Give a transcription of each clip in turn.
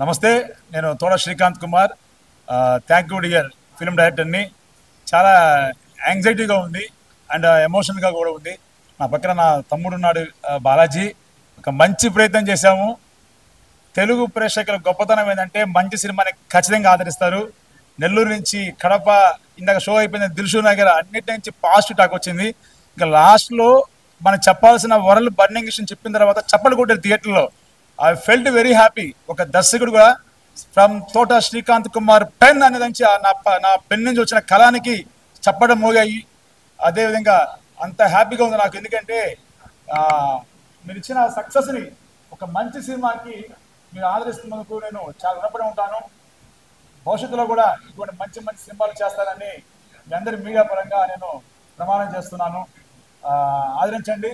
నమస్తే, నేను తోడ Srikanth Kumar. Thank you dear film డైరెక్టర్ని. చాలా యాంగ్జైటీగా ఉంది అండ్ ఎమోషనల్గా కూడా ఉంది. నా పక్కన నా తమ్ముడు ఉన్నాడు బాలాజీ. ఒక మంచి ప్రయత్నం చేశాము. తెలుగు ప్రేక్షకుల గొప్పతనం ఏంటంటే మంచి సినిమాని ఖచ్చితంగా ఆదరిస్తారు. నెల్లూరు నుంచి కడప, ఇందాక షో అయిపోయింది, దిల్షు నగర్, అన్నిటి నుంచి పాజిటివ్ టాక్ వచ్చింది. ఇంకా లాస్ట్లో మనం చెప్పాల్సిన వరల్డ్ బర్నింగ్ విషయం చెప్పిన తర్వాత చప్పలు కొట్టారు థియేటర్లో. I felt very happy. ఒక దర్శకుడుగా ఫ్రమ్ తోట శ్రీకాంత్ కుమార్ పెన్ అనేది నుంచి నా పెన్ నుంచి వచ్చిన కళానికి చప్పడం మోగాయి. అదేవిధంగా అంత హ్యాపీగా ఉంది నాకు. ఎందుకంటే మీరు ఇచ్చిన సక్సెస్ని, ఒక మంచి సినిమాకి మీరు ఆదరిస్తున్నందుకు నేను చాలా రుణపడి ఉంటాను. భవిష్యత్తులో కూడా ఇటువంటి మంచి మంచి సినిమాలు చేస్తానని మీ అందరి మీడియా పరంగా నేను ప్రమాణం చేస్తున్నాను. ఆదరించండి.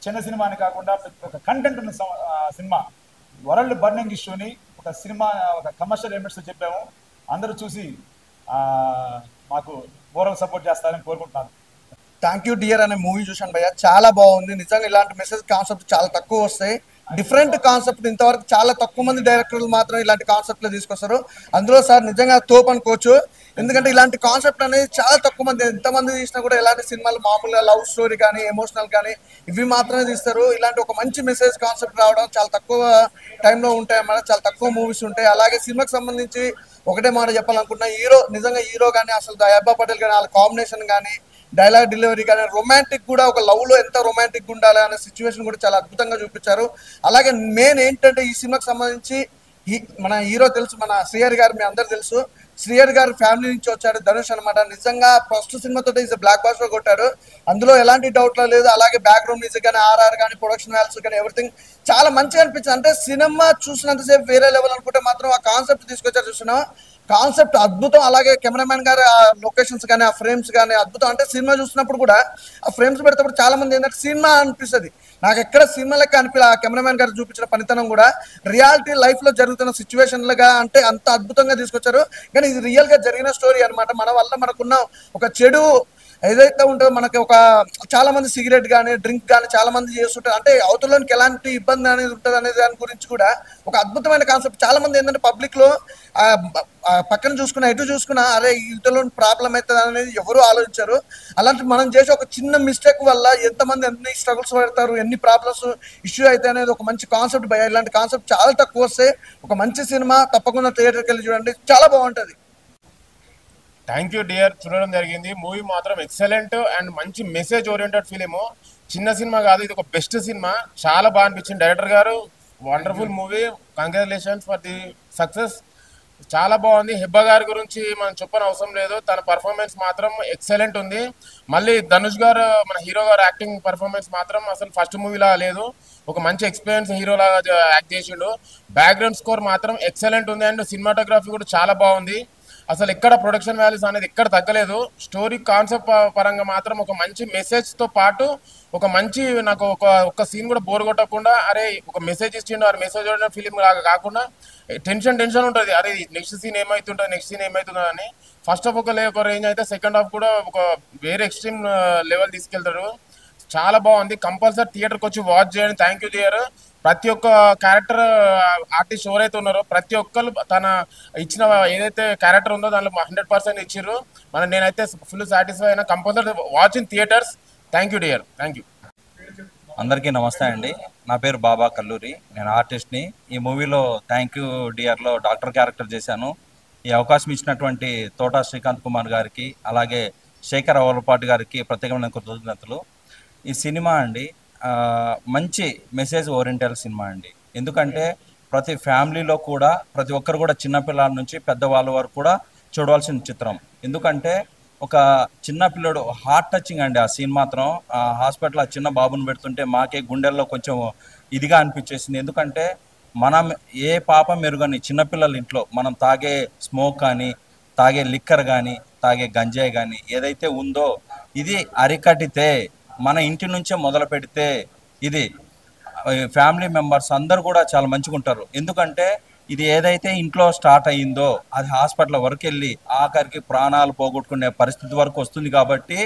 చిన్న సినిమా అని కాకుండా ఒక కంటెంట్ ఉన్న సినిమా, వరల్డ్ బర్నింగ్ ఇష్యూని ఒక సినిమా, ఒక కమర్షియల్ ఎలిమెంట్స్ చెప్పాము. అందరూ చూసి మాకు మోరల్ సపోర్ట్ చేస్తారని కోరుకుంటున్నాను. థ్యాంక్ యూ డియర్ అనే మూవీ చూశాను భయ్య, చాలా బాగుంది. నిజంగా ఇలాంటి మెసేజ్ కాన్సెప్ట్ చాలా తక్కువ వస్తాయి. డిఫరెంట్ కాన్సెప్ట్, ఇంతవరకు చాలా తక్కువ మంది డైరెక్టర్లు మాత్రం ఇలాంటి కాన్సెప్ట్లు తీసుకొస్తారు. అందులో సార్ నిజంగా తోపు అనుకోవచ్చు. ఎందుకంటే ఇలాంటి కాన్సెప్ట్ అనేది చాలా తక్కువ మంది, ఎంతమంది తీసినా కూడా ఇలాంటి సినిమాలు మామూలుగా లవ్ స్టోరీ కానీ ఎమోషనల్ కానీ ఇవి మాత్రమే తీస్తారు. ఇలాంటి ఒక మంచి మెసేజ్ కాన్సెప్ట్ రావడం చాలా తక్కువ టైంలో ఉంటాయి అన్నమాట. చాలా తక్కువ మూవీస్ ఉంటాయి. అలాగే సినిమాకి సంబంధించి ఒకటే మాట చెప్పాలనుకుంటున్నా, నిజంగా హీరో కానీ అసలు దయాబా పటేల్ కానీ వాళ్ళ కాంబినేషన్ కానీ డైలాగ్ డెలివరీ కానీ రొమాంటిక్ కూడా, ఒక లవ్లో ఎంత రొమాంటిక్ ఉండాలి అనే సిచ్యువేషన్ కూడా చాలా అద్భుతంగా చూపించారు. అలాగే మెయిన్ ఏంటంటే ఈ సినిమాకి సంబంధించి మన హీరో తెలుసు, మన శ్రీహరి గారు మీ అందరు తెలుసు. శ్రీహరి గారు ఫ్యామిలీ నుంచి వచ్చాడు ధనుష్ అనమాట. నిజంగా ఫస్ట్ సినిమాతో ఈజ్ బ్లాక్ బాస్టర్ కొట్టాడు, అందులో ఎలాంటి డౌట్లో లేదు. అలాగే బ్యాక్గ్రౌండ్ మ్యూజిక్ కానీ ఆర్ఆర్ కానీ ప్రొడక్షన్ వాల్యూస్ కానీ ఎవ్రీథింగ్ చాలా మంచిగా అనిపించింది. అంటే సినిమా చూసినంతసేపు వేరే లెవెల్ అనుకుంటే మాత్రం ఆ కాన్సెప్ట్ తీసుకొచ్చారు. చూసినా కాన్సెప్ట్ అద్భుతం. అలాగే కెమెరామెన్ గారు ఆ లొకేషన్స్ కానీ ఆ ఫ్రేమ్స్ కానీ అద్భుతం. అంటే సినిమా చూసినప్పుడు కూడా ఆ ఫ్రేమ్స్ పెడతాప్పుడు చాలా మంది ఏంటంటే సినిమా అనిపిస్తుంది, నాకు ఎక్కడ సినిమా లెక్క అనిపి ఆ కెమెరామెన్ గారు చూపించిన పనితనం కూడా రియాలిటీ లైఫ్లో జరుగుతున్న సిచ్యువేషన్లుగా అంటే అంత అద్భుతంగా తీసుకొచ్చారు. కానీ ఇది రియల్గా జరిగిన స్టోరీ అనమాట. మన వల్ల మనకున్న ఒక చెడు ఏదైతే ఉంటుందో, మనకి ఒక చాలా మంది సిగరెట్ కానీ డ్రింక్ కానీ చాలా మంది చేస్తుంటారు. అంటే అవతలలోనికి ఎలాంటి ఇబ్బంది అనేది ఉంటుంది అనే దాని గురించి కూడా ఒక అద్భుతమైన కాన్సెప్ట్. చాలా మంది ఏంటంటే పబ్లిక్లో పక్కన చూసుకున్నా ఎటు చూసుకున్నా అరే ఇవతలో ప్రాబ్లం అవుతుంది అనేది ఎవరు ఆలోచించారు. అలాంటి మనం చేసే ఒక చిన్న మిస్టేక్ వల్ల ఎంతమంది ఎన్ని స్ట్రగుల్స్ పడతారు, ఎన్ని ప్రాబ్లమ్స్ ఇష్యూ అయితే అనేది ఒక మంచి కాన్సెప్ట్ భయ. ఇలాంటి కాన్సెప్ట్ చాలా తక్కువ వస్తే ఒక మంచి సినిమా తప్పకుండా థియేటర్కి వెళ్ళి చూడండి, చాలా బాగుంటుంది. థ్యాంక్ యూ డియర్, చూడడం జరిగింది. మూవీ మాత్రం ఎక్సలెంట్ అండ్ మంచి మెసేజ్ ఓరియంటెడ్ ఫిలిము. చిన్న సినిమా కాదు, ఇది ఒక బెస్ట్ సినిమా. చాలా బాగా అనిపించింది. డైరెక్టర్ గారు wonderful movie, congratulations for the success. చాలా బాగుంది. హెబ్బా గారి గురించి మనం చెప్పని అవసరం లేదు, తన పర్ఫార్మెన్స్ మాత్రం ఎక్సలెంట్ ఉంది. మళ్ళీ ధనుష్ గారు, మన హీరో గారు యాక్టింగ్ పర్ఫార్మెన్స్ మాత్రం అసలు ఫస్ట్ మూవీలా లేదు, ఒక మంచి ఎక్స్పీరియన్స్ హీరోలాగా యాక్ట్ చేసిండు. బ్యాక్గ్రౌండ్ స్కోర్ మాత్రం ఎక్సలెంట్ ఉంది అండ్ సినిమాటోగ్రఫీ కూడా చాలా బాగుంది. అసలు ఎక్కడ ప్రొడక్షన్ వాల్యూస్ అనేది ఎక్కడ తగ్గలేదు. స్టోరీ కాన్సెప్ట్ పరంగా మాత్రం ఒక మంచి మెసేజ్తో పాటు ఒక మంచి, నాకు ఒక సీన్ కూడా బోర్ కొట్టకుండా అరే ఒక మెసేజ్ ఇచ్చిండు, ఆ మెసేజ్ ఫిలిం లాగా కాకుండా టెన్షన్ ఉంటుంది, అరే నెక్స్ట్ సీన్ ఏమవుతుందో అని. ఫస్ట్ హాఫ్ ఒక రేంజ్ అయితే సెకండ్ హాఫ్ కూడా ఒక వేరే ఎక్స్ట్రీమ్ లెవెల్ తీసుకెళ్తారు. చాలా బాగుంది. కంపల్సరీ థియేటర్కి వచ్చి వాచ్ చేయండి. Thank you dear. ప్రతి ఒక్క క్యారెక్టర్ ఆర్టిస్ట్ ఎవరైతే ఉన్నారో ప్రతి ఒక్కరు తన ఇచ్చిన ఏదైతే క్యారెక్టర్ ఉందో దానిలో 100% ఇచ్చిర్రు. నేనైతే ఫుల్ సాటిస్ఫై అయినా. Compulsory watch in theatres. Thank you dear. Thank you. అందరికీ నమస్తే అండి. నా పేరు బాబా కల్లూరి, నేను ఆర్టిస్ట్ని. ఈ మూవీలో థ్యాంక్ యూ డియర్లో డాక్టర్ క్యారెక్టర్ చేశాను. ఈ అవకాశం ఇచ్చినటువంటి తోట శ్రీకాంత్ కుమార్ గారికి, అలాగే శేఖర్ అవలపాటి గారికి ప్రత్యేకమైన కృతజ్ఞతలు. ఈ సినిమా అండి మంచి మెసేజ్ ఓరియంటెడ్ సినిమా అండి. ఎందుకంటే ప్రతి ఫ్యామిలీలో కూడా ప్రతి ఒక్కరు కూడా చిన్నపిల్లల నుంచి పెద్దవాళ్ళ వరకు కూడా చూడవలసిన చిత్రం. ఎందుకంటే ఒక చిన్న పిల్లడు హార్ట్ టచింగ్ అండి. ఆ సీన్ మాత్రం హాస్పిటల్ ఆ చిన్న బాబుని పెడుతుంటే మాకే గుండెల్లో కొంచెం ఇదిగా అనిపించేసింది. ఎందుకంటే మనం ఏ పాపం మెరుగని చిన్నపిల్లల ఇంట్లో మనం తాగే స్మోక్ కానీ, తాగే లిక్కర్ కానీ, తాగే గంజాయి కానీ ఏదైతే ఉందో ఇది అరికట్టితే, మన ఇంటి నుంచే మొదలు పెడితే ఇది ఫ్యామిలీ మెంబర్స్ అందరూ కూడా చాలా మంచిగా ఉంటారు. ఎందుకంటే ఇది ఏదైతే ఇంట్లో స్టార్ట్ అయ్యిందో అది హాస్పిటల్ వరకు వెళ్ళి ఆఖరికి ప్రాణాలు పోగొట్టుకునే పరిస్థితి వరకు వస్తుంది. కాబట్టి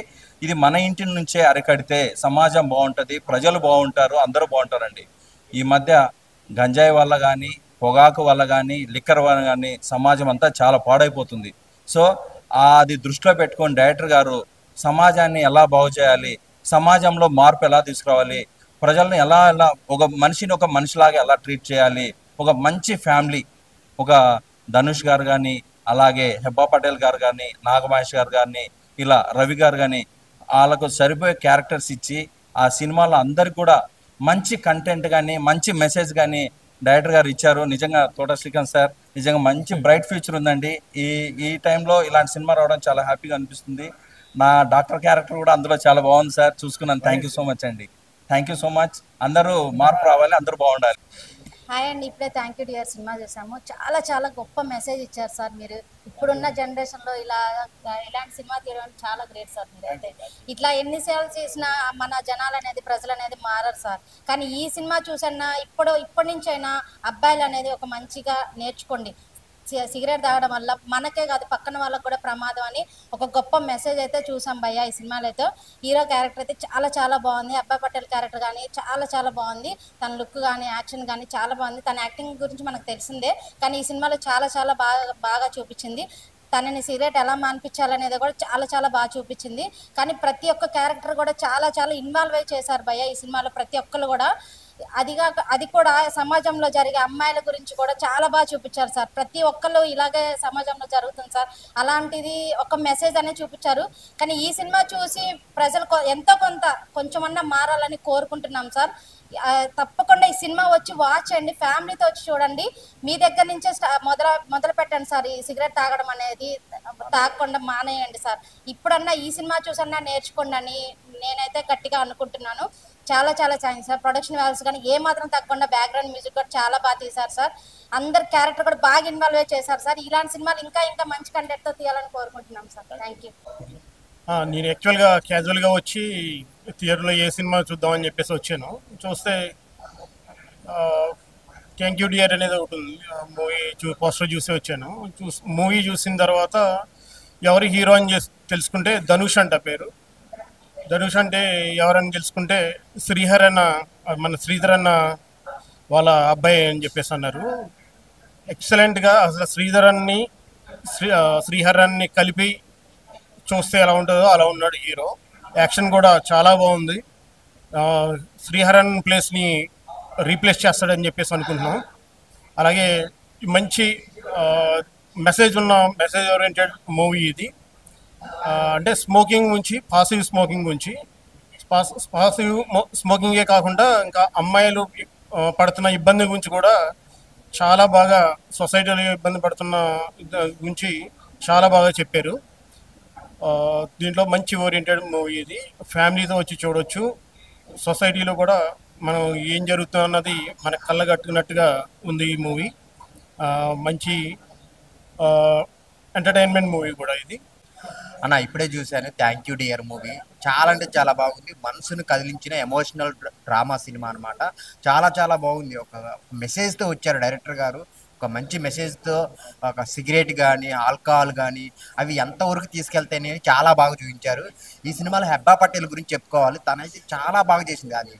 ఇది మన ఇంటి నుంచే అరికడితే సమాజం బాగుంటుంది, ప్రజలు బాగుంటారు, అందరూ బాగుంటారండి. ఈ మధ్య గంజాయి వల్ల కానీ పొగాకు వల్ల కానీ లిక్కర్ వల్ల కానీ సమాజం అంతా చాలా పాడైపోతుంది. సో అది దృష్టిలో పెట్టుకొని డైరెక్టర్ గారు సమాజాన్ని ఎలా బాగు చేయాలి, సమాజంలో మార్పు ఎలా తీసుకురావాలి, ప్రజల్ని ఎలా ఎలా ఒక మనిషిని ఒక మనిషిలాగా ఎలా ట్రీట్ చేయాలి, ఒక మంచి ఫ్యామిలీ, ఒక ధనుష్ గారు కానీ, అలాగే హెబ్బా పటేల్ గారు కానీ, నాగమహేష్ గారు కానీ, ఇలా రవి గారు కానీ వాళ్ళకు సరిపోయే క్యారెక్టర్స్ ఇచ్చి ఆ సినిమాలో అందరికి కూడా మంచి కంటెంట్ కానీ మంచి మెసేజ్ కానీ డైరెక్టర్ గారు ఇచ్చారు. నిజంగా తోట శ్రీకాంత్ సార్ నిజంగా మంచి బ్రైట్ ఫ్యూచర్ ఉందండి. ఈ ఈ టైంలో ఇలాంటి సినిమా రావడం చాలా హ్యాపీగా అనిపిస్తుంది. నా డాక్టర్ క్యారెక్టర్ కూడా అందులో చాలా బాగుంది సార్, చూసుకున్నాను. థ్యాంక్ యూ సో మచ్ అండి. Thank you so much. అందరూ మార్పు రావాలి, అందరూ బాగుండాలి. హాయ్ అండి, ఇప్పుడే థ్యాంక్ యూ డియర్ సినిమా చూసాము. చాలా చాలా గొప్ప మెసేజ్ ఇచ్చారు సార్ మీరు. ఇప్పుడున్న జనరేషన్లో ఇలాంటి సినిమా తీయడం చాలా గ్రేట్ సార్. మీరైతే ఇట్లా ఎన్నిసార్లు చేసినా మన జనాలు అనేది ప్రజలు అనేది మారరు సార్. కానీ ఈ సినిమా చూసన్నా ఇప్పటి నుంచి అయినా అబ్బాయిలు అనేది ఒక మంచిగా నేర్చుకోండి. సిగరెట్ తాగడం వల్ల మనకే కాదు పక్కన వాళ్ళకు కూడా ప్రమాదం అని ఒక గొప్ప మెసేజ్ అయితే చూసాం భయ్య ఈ సినిమాలో. అయితే హీరో క్యారెక్టర్ అయితే చాలా చాలా బాగుంది. అబ్బాయి పటేల్ క్యారెక్టర్ కానీ చాలా చాలా బాగుంది. తన లుక్ కానీ యాక్షన్ కానీ చాలా బాగుంది. తన యాక్టింగ్ గురించి మనకు తెలిసిందే, కానీ ఈ సినిమాలో చాలా చాలా బాగా చూపించింది. తనని సిగరెట్ ఎలా మానిపించాలనేది కూడా చాలా చాలా బాగా చూపించింది. కానీ ప్రతి ఒక్క క్యారెక్టర్ కూడా చాలా చాలా ఇన్వాల్వ్ అయి చేశారు భయ్య ఈ సినిమాలో. ప్రతి ఒక్కరు కూడా అది కూడా సమాజంలో జరిగే అమ్మాయిల గురించి కూడా చాలా బాగా చూపించారు సార్. ప్రతి ఒక్కళ్ళు ఇలాగే సమాజంలో జరుగుతుంది సార్. అలాంటిది ఒక మెసేజ్ అనేది చూపించారు. కానీ ఈ సినిమా చూసి ప్రజలు ఎంతో కొంచెమన్నా మారాలని కోరుకుంటున్నాం సార్. తప్పకుండా ఈ సినిమా వచ్చి వాచ్ చేయండి, ఫ్యామిలీతో వచ్చి చూడండి. మీ దగ్గర నుంచే మొదలు పెట్టండి సార్. ఈ సిగరెట్ తాగడం అనేది తాగకుండా మానేయండి సార్. ఇప్పుడన్నా ఈ సినిమా చూసన్నా నేర్చుకోండి అని నేనైతే గట్టిగా అనుకుంటున్నాను. చాలా చాలా థ్యాంక్స్ సార్. ప్రొడక్షన్ వాల్యూస్ కానీ ఏమాత్రం తగ్గకుండా బ్యాక్గ్రౌండ్ మ్యూజిక్ కూడా చాలా బాగా తీశారు సార్. అందరు క్యారెక్టర్ కూడా బాగా ఇన్వాల్వ్ చేశారు సార్. ఇలాంటి సినిమాలు ఇంకా మంచి కంటెంట్తో తీయాలని కోరుకుంటున్నాం సార్. Thank you. నేను యాక్చువల్గా క్యాజువల్గా వచ్చి థియేటర్లో ఏ సినిమా చూద్దామని చెప్పేసి వచ్చాను. చూస్తే థ్యాంక్ యూ డియర్ అనేది ఒకటి ఉంది. మూవీ పోస్టర్ చూసి వచ్చాను. మూవీ చూసిన తర్వాత ఎవరి హీరో అని తెలుసుకుంటే ధనుష్ అంట పేరు. ధనుష్ అంటే ఎవరని తెలుసుకుంటే శ్రీహర్ అన్న, మన శ్రీధర్ అన్న వాళ్ళ అబ్బాయి అని చెప్పేసి అన్నారు. ఎక్సలెంట్గా అసలు శ్రీహరాన్ని కలిపి చూస్తే ఎలా ఉంటుందో అలా ఉన్నాడు హీరో. యాక్షన్ కూడా చాలా బాగుంది. శ్రీహరన్ ప్లేస్ని రీప్లేస్ చేస్తాడని చెప్పేసి అనుకుంటున్నాం. అలాగే మంచి మెసేజ్ ఓరియంటెడ్ మూవీ ఇది. అంటే స్మోకింగ్ గురించి, పాసివ్ స్మోకింగే కాకుండా ఇంకా అమ్మాయిలు పడుతున్న ఇబ్బంది గురించి కూడా చాలా బాగా, సొసైటీలో ఇబ్బంది పడుతున్న గురించి చాలా బాగా చెప్పారు. దీంట్లో మంచి ఓరియంటెడ్ మూవీ ఇది. ఫ్యామిలీతో వచ్చి చూడవచ్చు. సొసైటీలో కూడా మనం ఏం జరుగుతుంది అన్నది మన కళ్ళగట్టుకున్నట్టుగా ఉంది ఈ మూవీ. మంచి ఎంటర్టైన్మెంట్ మూవీ కూడా ఇది. అన్న ఇప్పుడే చూశాను థ్యాంక్ యూ డియర్ మూవీ. చాలా అంటే చాలా బాగుంది. మనసును కదిలించిన ఎమోషనల్ డ్రామా సినిమా అనమాట. చాలా చాలా బాగుంది. ఒక మెసేజ్తో వచ్చారు డైరెక్టర్ గారు. ఒక మంచి మెసేజ్తో ఒక సిగరెట్ కానీ ఆల్కహాల్ కానీ అవి ఎంతవరకు తీసుకెళ్తాయని చాలా బాగా చూపించారు. ఈ సినిమాలో హెబ్బా పటేల్ గురించి చెప్పుకోవాలి. తనైతే చాలా బాగా చేసింది. అది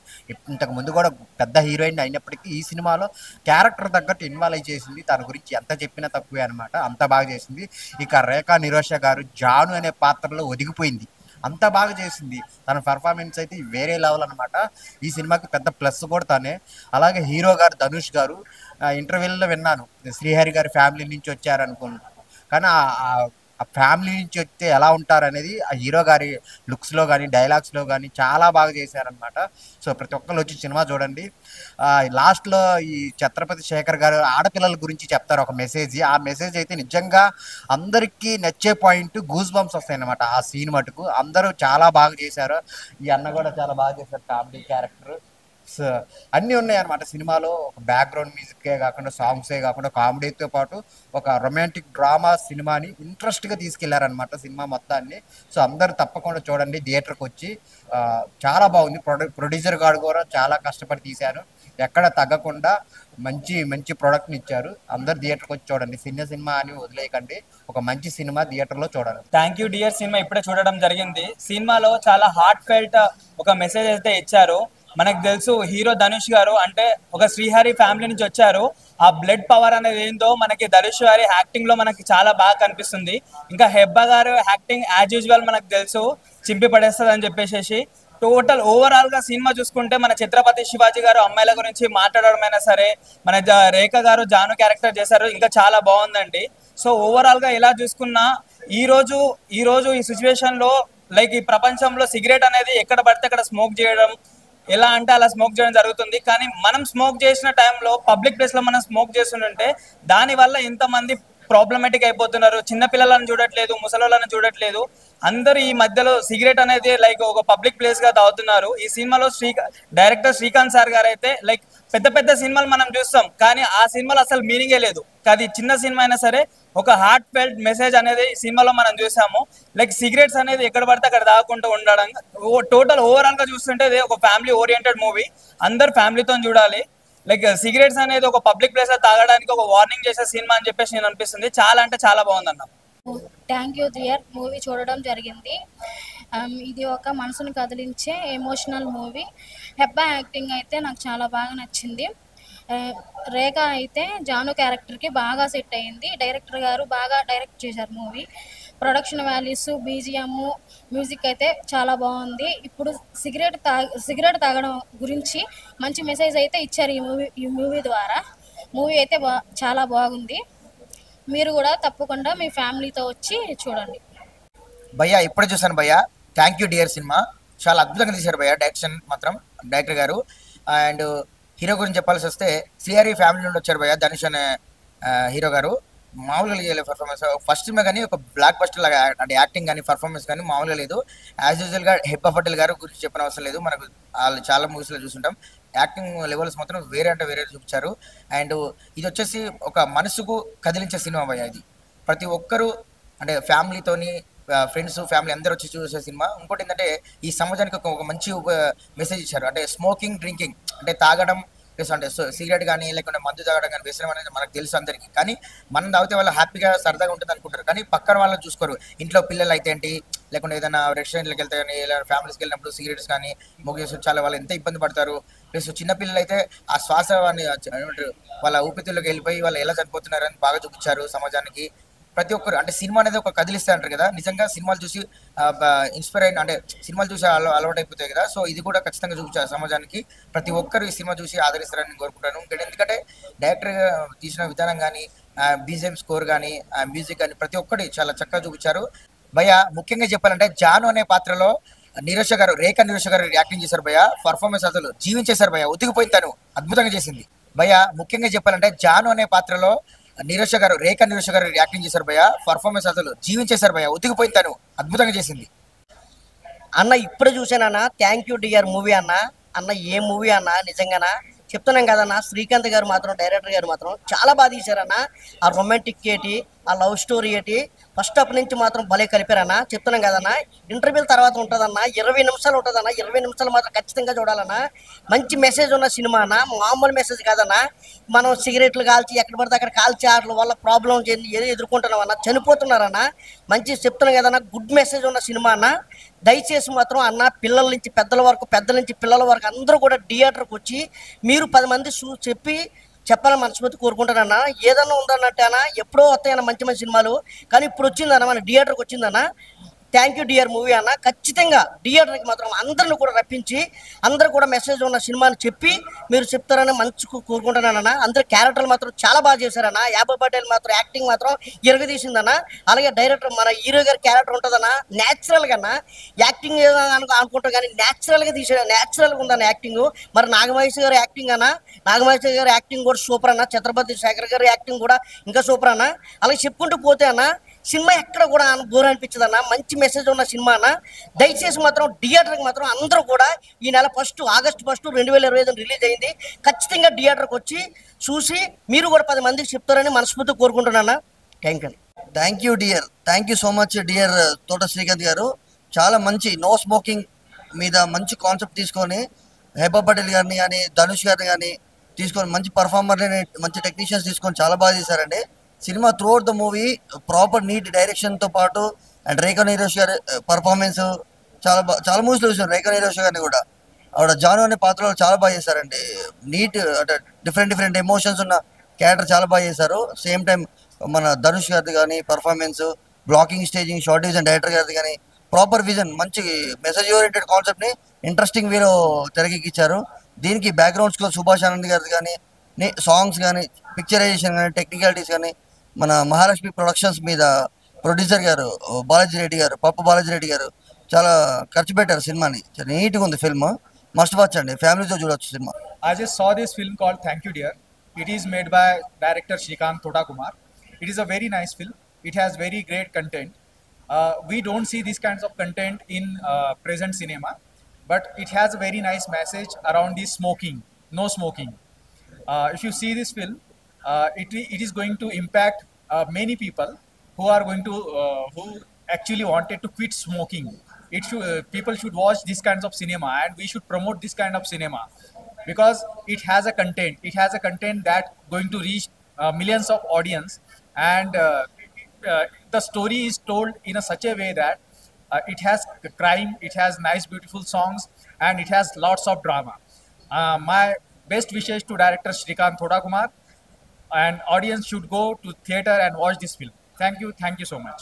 ఇంతకు ముందు కూడా పెద్ద హీరోయిన్ అయినప్పటికీ ఈ సినిమాలో క్యారెక్టర్ తగ్గట్టు ఇన్వాల్వ్ అయి చేసింది. తన గురించి ఎంత చెప్పినా తక్కువే అనమాట. అంత బాగా చేసింది. ఇక రేఖా నిరోష గారు జాను అనే పాత్రలో ఒదిగిపోయింది. అంత బాగా చేసింది. తన పర్ఫార్మెన్స్ అయితే వేరే లెవెల్ అనమాట. ఈ సినిమాకి పెద్ద ప్లస్ కూడా తనే. అలాగే హీరో గారు ధనుష్ గారు ఇంటర్వ్యూలో విన్నాను శ్రీహరి గారి ఫ్యామిలీ నుంచి వచ్చారనుకుంటున్నాను. కానీ ఆ ఫ్యామిలీ నుంచి వస్తే ఎలా ఉంటారు అనేది ఆ హీరో గారి లుక్స్లో కానీ డైలాగ్స్లో కానీ చాలా బాగా చేశారనమాట. సో ప్రతి ఒక్కరు వచ్చి సినిమా చూడండి. లాస్ట్లో ఈ ఛత్రపతి శేఖర్ గారు ఆడపిల్లల గురించి చెప్తారు ఒక మెసేజ్. ఆ మెసేజ్ అయితే నిజంగా అందరికీ నచ్చే పాయింట్, గూస్ బంప్స్ వస్తాయి అనమాట. ఆ సీన్ మటుకు అందరూ చాలా బాగా చేశారు. ఈ అన్న కూడా చాలా బాగా చేశారు కామెడీ క్యారెక్టర్. అన్నీ ఉన్నాయన్నమాట సినిమాలో. ఒక బ్యాక్గ్రౌండ్ మ్యూజిక్కే కాకుండా, సాంగ్సే కాకుండా, కామెడీతో పాటు ఒక రొమాంటిక్ డ్రామా సినిమాని ఇంట్రెస్ట్గా తీసుకెళ్లారనమాట సినిమా మొత్తాన్ని. సో అందరూ తప్పకుండా చూడండి థియేటర్కి వచ్చి. చాలా బాగుంది. ప్రొడ్యూసర్ గారు కూడా చాలా కష్టపడి తీశారు. ఎక్కడ తగ్గకుండా మంచి మంచి ప్రోడక్ట్ని ఇచ్చారు. అందరు థియేటర్కి వచ్చి చూడండి. సినిమా అని వదిలేయకండి. ఒక మంచి సినిమా థియేటర్లో చూడాలి. థ్యాంక్ యూ డియర్ సినిమా ఇప్పుడే చూడడం జరిగింది. సినిమాలో చాలా హార్ట్ ఫెల్ట్ ఒక మెసేజ్ అయితే ఇచ్చారు. మనకు తెలుసు హీరో ధనుష్ గారు అంటే ఒక శ్రీహరి ఫ్యామిలీ నుంచి వచ్చారు. ఆ బ్లడ్ పవర్ అనేది ఏందో మనకి ధనుష్ గారి యాక్టింగ్ లో మనకి చాలా బాగా కనిపిస్తుంది. ఇంకా హెబ్బా గారు యాక్టింగ్ యాజ్ యూజువల్ మనకు తెలుసు చింపి పడేస్తుంది అని చెప్పేసి టోటల్ ఓవరాల్ గా సినిమా చూసుకుంటే మన ఛత్రపతి శివాజీ గారు అమ్మాయిల గురించి మాట్లాడడమైనా సరే, మన రేఖ గారు జాను క్యారెక్టర్ చేశారు, ఇంకా చాలా బాగుందండి. సో ఓవరాల్ గా ఎలా చూసుకున్నా ఈ రోజు ఈ సిచ్యువేషన్ లో లైక్ ఈ ప్రపంచంలో సిగరెట్ అనేది ఎక్కడ పడితే అక్కడ స్మోక్ చేయడం, ఎలా అంటే అలా స్మోక్ చేయడం జరుగుతుంది. కానీ మనం స్మోక్ చేసిన టైంలో పబ్లిక్ ప్లేస్ లో మనం స్మోక్ చేస్తుంటే దానివల్ల ఎంతమంది ప్రాబ్లమేటిక్ అయిపోతున్నారు. చిన్నపిల్లలను చూడట్లేదు, ముసలోళ్ళని చూడట్లేదు, అందరు ఈ మధ్యలో సిగరెట్ అనేది లైక్ ఒక పబ్లిక్ ప్లేస్ గా తాగుతున్నారు. ఈ సినిమాలో డైరెక్టర్ శ్రీకాంత్ సార్ గారు అయితే లైక్ పెద్ద పెద్ద సినిమాలు మనం చూస్తాం కానీ ఆ సినిమాలో అసలు మీనింగే లేదు. అది చిన్న సినిమా అయినా సరే ఒక హార్ట్ ఫెల్ట్ మెసేజ్ అనేది సినిమాలో మనం చూసాము. లైక్ సిగరెట్స్ అనేది ఎక్కడ పడితే అక్కడ తాగుకుంటూ ఉండడం, టోటల్ ఓవరాల్ గా చూస్తుంటే ఒక ఫ్యామిలీ ఓరియంటెడ్ మూవీ, అందరు ఫ్యామిలీతో చూడాలి. లైక్ సిగరెట్స్ అనేది ఒక పబ్లిక్ ప్లేస్ లో తాగడానికి ఒక వార్నింగ్ చేసే సినిమా అని చెప్పేసి నేను అనిపిస్తుంది. చాలా అంటే చాలా బాగుందన్న. థ్యాంక్ యూ డియర్ మూవీ చూడడం జరిగింది. ఇది ఒక మనసును కదిలించే ఎమోషనల్ మూవీ. హెబ్బా యాక్టింగ్ అయితే నాకు చాలా బాగా నచ్చింది. రేఖ అయితే జాను క్యారెక్టర్కి బాగా సెట్ అయ్యింది. డైరెక్టర్ గారు బాగా డైరెక్ట్ చేశారు movie. Production values, BGM, music అయితే చాలా బాగుంది. ఇప్పుడు సిగరెట్ తాగడం గురించి మంచి మెసేజ్ అయితే ఇచ్చారు ఈ మూవీ ద్వారా. మూవీ అయితే చాలా బాగుంది. మీరు కూడా తప్పకుండా మీ ఫ్యామిలీతో వచ్చి చూడండి. భయ్యా ఇప్పుడే చూసాను భయ్యా, థ్యాంక్ యూ డియర్ సినిమా చాలా అద్భుతంగా తీశారు భయ్యా. డైరెక్షన్ మాత్రం డైరెక్టర్ గారు. అండ్ హీరో గురించి చెప్పాల్సి వస్తే శ్రీహరి ఫ్యామిలీ నుండి వచ్చారు భయ్యా ధనుష్ అనే హీరో గారు. మామూలుగా చేయలేదు పర్ఫార్మెన్స్. ఫస్ట్ సినిమా కానీ ఒక బ్లాక్ బస్టర్ లాగా అంటే యాక్టింగ్ కానీ పర్ఫార్మెన్స్ కానీ మామూలుగా లేదు. యాజ్ యూజువల్గా హెబ్బా పటేల్ గారు గురించి చెప్పిన అవసరం లేదు, మనకు వాళ్ళు చాలా మూవీస్లో చూస్తుంటాం. యాక్టింగ్ లెవెల్స్ మాత్రం వేరే అంటే వేరే చూపించారు. అండ్ ఇది వచ్చేసి ఒక మనసుకు కదిలించే సినిమా భయ్యా. ఇది ప్రతి ఒక్కరూ అంటే ఫ్యామిలీతోని ఫ్రెండ్స్ ఫ్యామిలీ అందరూ వచ్చి చూసే సినిమా. ఇంకోటి ఏంటంటే ఈ సమాజానికి ఒక మంచి మెసేజ్ ఇచ్చారు. అంటే స్మోకింగ్, డ్రింకింగ్ అంటే తాగడం ప్లస్ అంటే సిగరెట్ కానీ లేకుంటే మందు తాగడం కానీ వ్యసనం అనేది మనకు తెలుసు అందరికీ. కానీ మనం తాగితే వాళ్ళు హ్యాపీగా సరదాగా ఉంటుంది అనుకుంటారు, కానీ పక్కన వాళ్ళని చూసుకోరు. ఇంట్లో పిల్లలు అయితే ఏంటి, లేకుంటే ఏదైనా రెస్టారెంట్లకు వెళ్తే కానీ ఇలా ఫ్యామిలీస్కి వెళ్ళినప్పుడు సిగరెట్స్ కానీ మొగ్గేసి చాలా వాళ్ళు ఎంత ఇబ్బంది పడతారు. ప్లస్ చిన్నపిల్లలు అయితే ఆ శ్వాస వాళ్ళ ఊపిరితిత్తుల్లోకి వెళ్ళిపోయి వాళ్ళు ఎలా చనిపోతున్నారు అని బాగా చూపించారు సమాజానికి. ప్రతి ఒక్కరు అంటే సినిమా అనేది ఒక కదిలిస్తే అంటారు కదా, నిజంగా సినిమాలు చూసి ఇన్స్పైర్ అయిన అంటే సినిమాలు చూసి అలవాటు అయిపోతాయి కదా. సో ఇది కూడా ఖచ్చితంగా చూపించారు సమాజానికి. ప్రతి ఒక్కరు ఈ సినిమా చూసి ఆదరిస్తారని కోరుకుంటాను. ఎందుకంటే డైరెక్టర్ తీసిన విధానం కానీ, బీజిఎం స్కోర్ కానీ, మ్యూజిక్ కానీ ప్రతి ఒక్కటి చాలా చక్కగా చూపించారు భయ్య. ముఖ్యంగా చెప్పాలంటే జాను అనే పాత్రలో రేఖ నిరోష గారు యాక్టింగ్ చేశారు భయ్య. పర్ఫార్మెన్స్ అసలు జీవించేశారు భయ్య, ఉతికిపోయింది, తను అద్భుతంగా చేసింది భయ్య. ముఖ్యంగా చెప్పాలంటే జాను అనే పాత్రలో రేఖ నిరోష గారు యాక్టింగ్ చేశారు భయ్య. పర్ఫార్మెన్స్ అసలు జీవించేశారు భయ్య, ఉతికిపోయింది, తను అద్భుతంగా చేసింది అన్న. ఇప్పుడే చూసానన్నా థ్యాంక్ యూ డియర్ మూవీ అన్న ఏ మూవీ అన్న నిజంగానా చెప్తున్నాం కదన్నా. శ్రీకాంత్ గారు మాత్రం డైరెక్టర్ గారు మాత్రం చాలా బాగా తీశారన్న. ఆ రొమాంటిక్ ఏంటి, ఆ లవ్ స్టోరీ ఏంటి, ఫస్ట్ అప్ నుంచి మాత్రం భలే కలిపారన్న. చెప్తున్నాం కదన్నా, ఇంటర్వ్యూల తర్వాత ఉంటుందన్న, 20 నిమిషాలు ఉంటుందన్న. 20 నిమిషాలు మాత్రం ఖచ్చితంగా చూడాలన్నా. మంచి మెసేజ్ ఉన్న సినిమా అన్న, మామూలు మెసేజ్ కాదన్నా. మనం సిగరెట్లు కాల్చి ఎక్కడ పడితే అక్కడ కాల్చి వాటి వల్ల ప్రాబ్లం ఏదో ఎదుర్కొంటున్నామన్నా, చనిపోతున్నారన్న. మంచి చెప్తున్నాం కదన్నా, గుడ్ మెసేజ్ ఉన్న సినిమా అన్న. దయచేసి మాత్రం అన్న పిల్లల నుంచి పెద్దల వరకు, పెద్దల నుంచి పిల్లల వరకు అందరూ కూడా థియేటర్కి వచ్చి మీరు 10 మంది చెప్పాలని మనస్ఫూర్తి కోరుకుంటానన్నా. ఏదన్నా ఉందన్నట్టు అన్న, ఎప్పుడో వస్తాయన్న మంచి మంచి సినిమాలు, కానీ ఇప్పుడు వచ్చిందన్న మన థియేటర్కి వచ్చిందన్న. థ్యాంక్ యూ డియర్ మూవీ అన్న. ఖచ్చితంగా థియేటర్కి మాత్రం అందరిని కూడా రప్పించి అందరూ కూడా మెసేజ్ ఉన్న సినిమాని చెప్పి మీరు చెప్తారని మంచి కోరుకుంటున్నానన్న. అందరు క్యారెక్టర్లు మాత్రం చాలా బాగా చేశారన్న. యాబా పటేల్ మాత్రం యాక్టింగ్ మాత్రం ఇరగదీసిందన్న. అలాగే డైరెక్టర్ మన హీరో గారి క్యారెక్టర్ ఉంటుందన్న, న్యాచురల్గా అన్న. యాక్టింగ్ అనుకుంటాం కానీ న్యాచురల్గా న్యాచురల్గా ఉందన్న యాక్టింగ్. మరి నాగమహేష్ గారి యాక్టింగ్ అన్న, నాగమహేష్ గారి యాక్టింగ్ కూడా సూపర్ అన్న. ఛత్రపతి శేఖర్ గారి యాక్టింగ్ కూడా ఇంకా సూపర్ అన్న. అలాగే చెప్పుకుంటూ పోతే అన్న సినిమా ఎక్కడ కూడా బోర్ అనిపించదు అన్న. మంచి మెసేజ్ ఉన్న సినిమా అన్న. దయచేసి మాత్రం థియేటర్కి మాత్రం అందరూ కూడా ఈ నెల ఆగస్టు 1, 2025 రిలీజ్ అయింది. ఖచ్చితంగా థియేటర్కి వచ్చి చూసి మీరు కూడా 10 మందికి చెప్తారని మనస్ఫూర్తి కోరుకుంటున్నాను. Thank you dear, thank you so much dear తోట శ్రీకాంత్ గారు. చాలా మంచి నో స్మోకింగ్ మీద మంచి కాన్సెప్ట్ తీసుకొని హెబ్బా పటేల్ గారిని కానీ ధనుష్ గారిని కానీ తీసుకొని మంచి పర్ఫార్మర్ని మంచి టెక్నీషియన్స్ తీసుకొని చాలా బాగా చేశారండి cinema. Through out the movie proper neat డైరెక్షన్తో పాటు అండ్ రేఖా నిరోష్ గారి పర్ఫార్మెన్స్ చాలా మూవీస్లో చూసాను రేఖా నిరోష్ గారిని కూడా. ఆవిడ జాను అనే పాత్రలో చాలా బాగా చేశారండి. నీట్ అంటే డిఫరెంట్ ఎమోషన్స్ ఉన్న క్యారెక్టర్ చాలా బాగా చేశారు. సేమ్ టైం మన ధనుష్ గారిది కానీ performance, blocking, staging, short division director గారిది కానీ ప్రాపర్ విజన్, మంచి మెసేజ్ ఓరియంటెడ్ కాన్సెప్ట్ని ఇంట్రెస్టింగ్ వేలో తెరకెక్కించారు. దీనికి బ్యాక్గ్రౌండ్ స్కోర్ సుభాష్ ఆనంద్ గారిది కానీ, సాంగ్స్ కానీ, పిక్చరైజేషన్ కానీ, టెక్నికాలిటీస్ కానీ మన మహాలక్ష్మి ప్రొడక్షన్స్ మీద ప్రొడ్యూసర్ గారు బాలాజీ రెడ్డి గారు, పప్పు బాలాజీ రెడ్డి గారు చాలా ఖర్చు పెట్టారు సినిమాని. చాలా నీట్గా ఉంది ఫిల్మ్, మస్ట్ వాచ్ అండి, ఫ్యామిలీతో చూడొచ్చు cinema. I just saw this film called Thank You Dear. It is made by director Shrikant Thodakumar. It is a very nice film. It has very great content. We don't see these kinds of content in present cinema, but it has a very nice message around the smoking, no smoking. If you see this film, it is going to impact many people who are going to who actually wanted to quit smoking. People should watch these kinds of cinema, and we should promote this kind of cinema because it has a content. It has a content that going to reach millions of audience, and the story is told in such a way that it has crime, it has nice beautiful songs, and it has lots of drama. My best wishes to director Shrikant Thodakumar, and audience should go to theater and watch this film. Thank you so much.